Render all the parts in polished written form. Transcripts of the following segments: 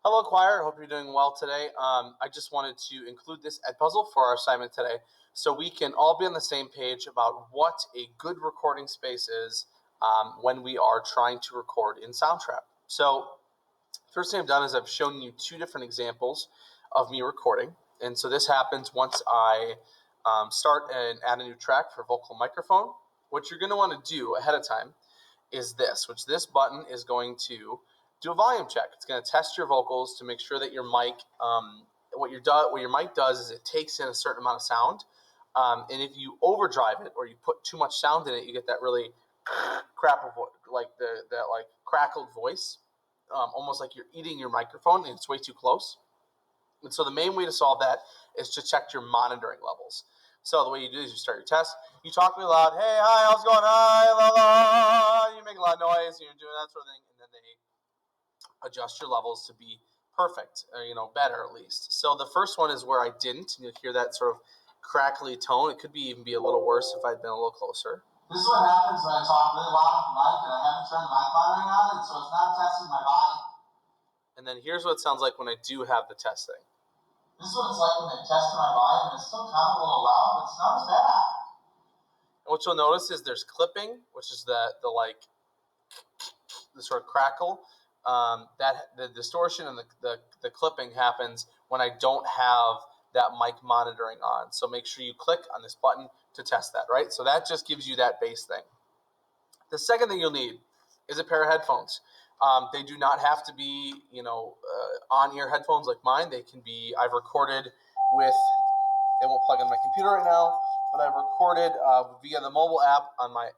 Hello, choir. Hope you're doing well today. I just wanted to include this Ed puzzle for our assignment today so we can all be on the same page about what a good recording space is when we are trying to record in Soundtrap. So first thing I've done is I've shown you two different examples of me recording. And so this happens once I start and add a new track for vocal microphone. What you're going to want to do ahead of time is this button is going to do a volume check. It's going to test your vocals to make sure that your mic, what your mic does is it takes in a certain amount of sound. And if you overdrive it or you put too much sound in it, you get that really crackled voice, almost like you're eating your microphone and it's way too close. And so the main way to solve that is to check your monitoring levels. So the way you do is you start your test. You talk really loud. Hey, hi, how's it going? Hi, la la. You make a lot of noise. And you're doing that sort of thing, and then they adjust your levels to be perfect, or better at least. So the first one is where I didn't. And you'll hear that sort of crackly tone. It could even be a little worse if I'd been a little closer. This is what happens when I talk really loud with the mic and I haven't turned the mic monitoring on, and so it's not testing my volume. And then here's what it sounds like when I do have the testing. This is what it's like when they tested my volume, and it's still kind of a little loud, but it's not as bad. And what you'll notice is there's clipping, which is the sort of crackle. That the distortion and the clipping happens when I don't have that mic monitoring on. So make sure you click on this button to test that, right? So that just gives you that bass thing. The second thing you'll need is a pair of headphones. They do not have to be, on-ear headphones like mine. They can be, I've recorded with, they won't plug in my computer right now, but I've recorded via the mobile app on my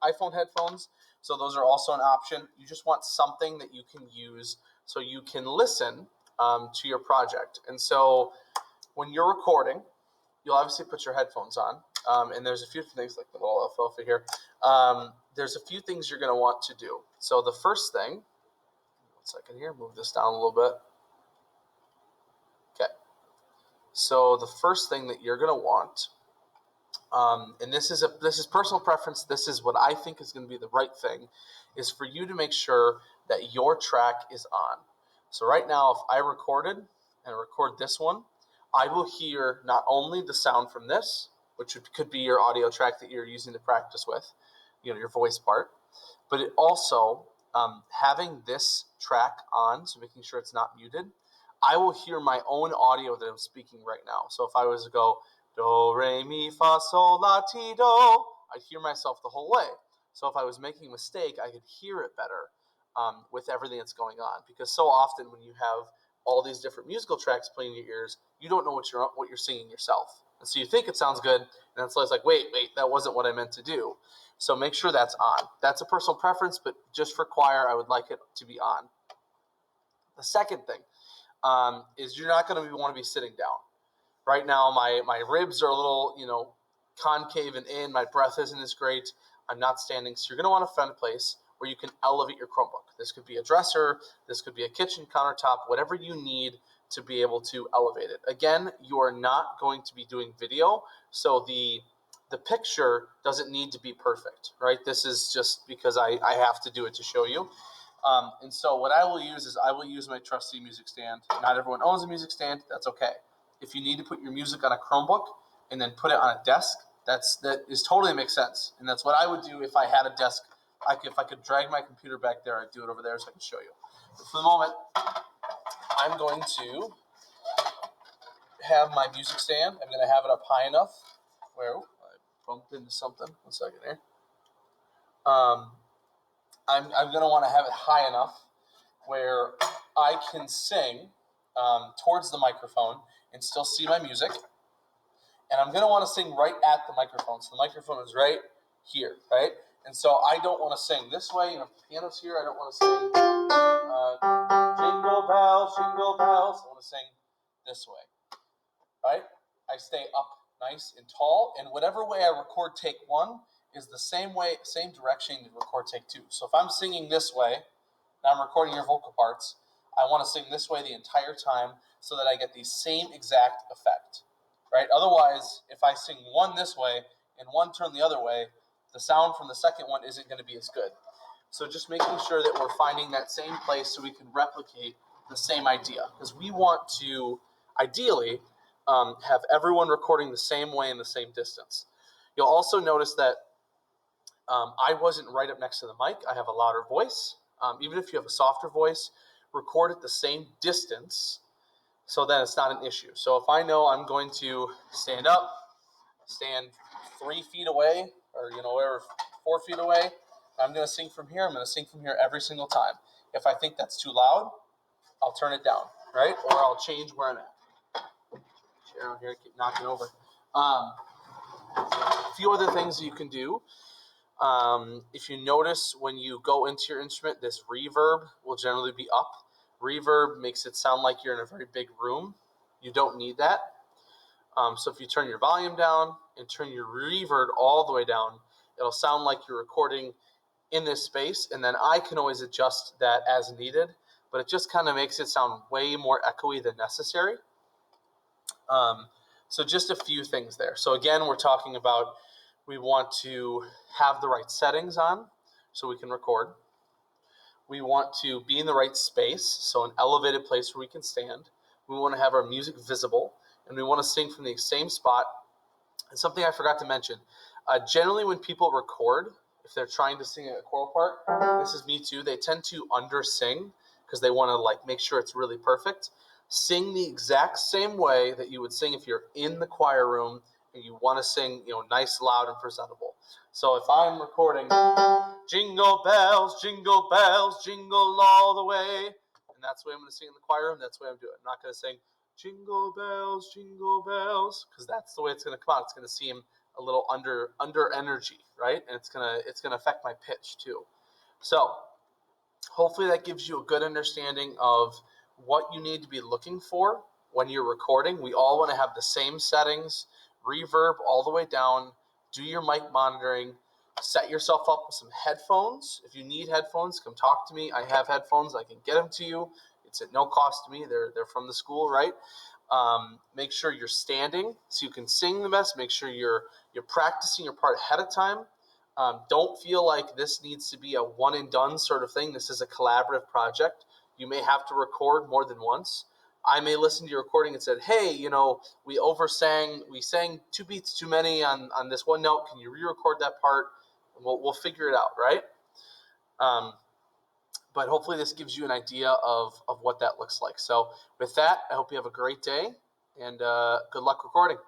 iPhone headphones. So those are also an option. You just want something that you can use so you can listen to your project. And so when you're recording, you'll obviously put your headphones on. And there's a few things, like the little alfalfa here. There's a few things you're going to want to do. So the first thing, 1 second here, move this down a little bit. Okay. So the first thing that you're going to want, and this is personal preference, this is what I think is going to be the right thing, is for you to make sure that your track is on. So right now, if I recorded and record this one, I will hear not only the sound from this, which could be your audio track that you're using to practice with, your voice part, but it also, having this track on, so making sure it's not muted, I will hear my own audio that I'm speaking right now. So if I was to go, do, re, mi, fa, sol, la, ti, do, I'd hear myself the whole way. So if I was making a mistake, I could hear it better with everything that's going on. Because so often when you have all these different musical tracks playing in your ears, you don't know what you're singing yourself. And so you think it sounds good, and then it's like, wait, that wasn't what I meant to do. So make sure that's on. That's a personal preference, but just for choir, I would like it to be on. The second thing is you're not going to want to be sitting down. Right now, my ribs are a little, concave and in. My breath isn't as great. I'm not standing. So you're going to want to find a place where you can elevate your Chromebook. This could be a dresser. This could be a kitchen countertop, whatever you need to be able to elevate it. Again, you are not going to be doing video, so the picture doesn't need to be perfect, right? This is just because I have to do it to show you. And so what I will use is I will use my trusty music stand. Not everyone owns a music stand. That's okay. If you need to put your music on a Chromebook and then put it on a desk, that is totally makes sense. And that's what I would do if I had a desk. If I could drag my computer back there, I'd do it over there so I can show you. But for the moment, I'm going to have my music stand. I'm going to have it up high enough where I bumped into something. 1 second here. I'm going to want to have it high enough where I can sing towards the microphone and still see my music. And I'm going to want to sing right at the microphone. So the microphone is right here, right? And so I don't want to sing this way. If the piano's here, I don't want to sing jingle bells, jingle bells. I want to sing this way, right? I stay up nice and tall. And whatever way I record take one is the same direction to record take two. So if I'm singing this way, and I'm recording your vocal parts, I want to sing this way the entire time so that I get the same exact effect, right? Otherwise, if I sing one this way and one turn the other way, the sound from the second one isn't going to be as good. So just making sure that we're finding that same place so we can replicate the same idea, because we want to ideally have everyone recording the same way in the same distance. You'll also notice that I wasn't right up next to the mic. I have a louder voice. Even if you have a softer voice, record at the same distance so that it's not an issue. So if I know I'm going to stand up, stand 3 feet away, or wherever, 4 feet away, I'm going to sing from here. I'm going to sing from here every single time. If I think that's too loud, I'll turn it down, right? Or I'll change where I'm at. Chair on here, keep knocking over. A few other things you can do. If you notice when you go into your instrument, this reverb will generally be up. Reverb makes it sound like you're in a very big room. You don't need that. So if you turn your volume down and turn your reverb all the way down, it'll sound like you're recording in this space, and then I can always adjust that as needed, but it just kind of makes it sound way more echoey than necessary. So just a few things there. So again, we're talking about we want to have the right settings on so we can record. We want to be in the right space, so an elevated place where we can stand. We want to have our music visible, and we want to sing from the same spot. And something I forgot to mention, generally when people record, if they're trying to sing a choral part, this is me too, they tend to under-sing because they want to make sure it's really perfect. Sing the exact same way that you would sing if you're in the choir room and you want to sing, nice, loud, and presentable. So if I'm recording, jingle bells, jingle all the way, and that's the way I'm going to sing in the choir room, that's the way I'm doing it. I'm not going to sing jingle bells, because that's the way it's going to come out. It's going to seem a little under energy, right? And it's going to affect my pitch too. So hopefully that gives you a good understanding of what you need to be looking for when you're recording. We all want to have the same settings, reverb all the way down, do your mic monitoring, set yourself up with some headphones. If you need headphones, come talk to me. I have headphones. I can get them to you. It's at no cost to me. They're from the school, right? Make sure you're standing so you can sing the best. Make sure you're practicing your part ahead of time. Don't feel like this needs to be a one and done sort of thing. This is a collaborative project. You may have to record more than once. I may listen to your recording and said, hey, we sang 2 beats too many on this one note. Can you re-record that part? And we'll figure it out, right? But hopefully this gives you an idea of what that looks like. So with that, I hope you have a great day, and good luck recording.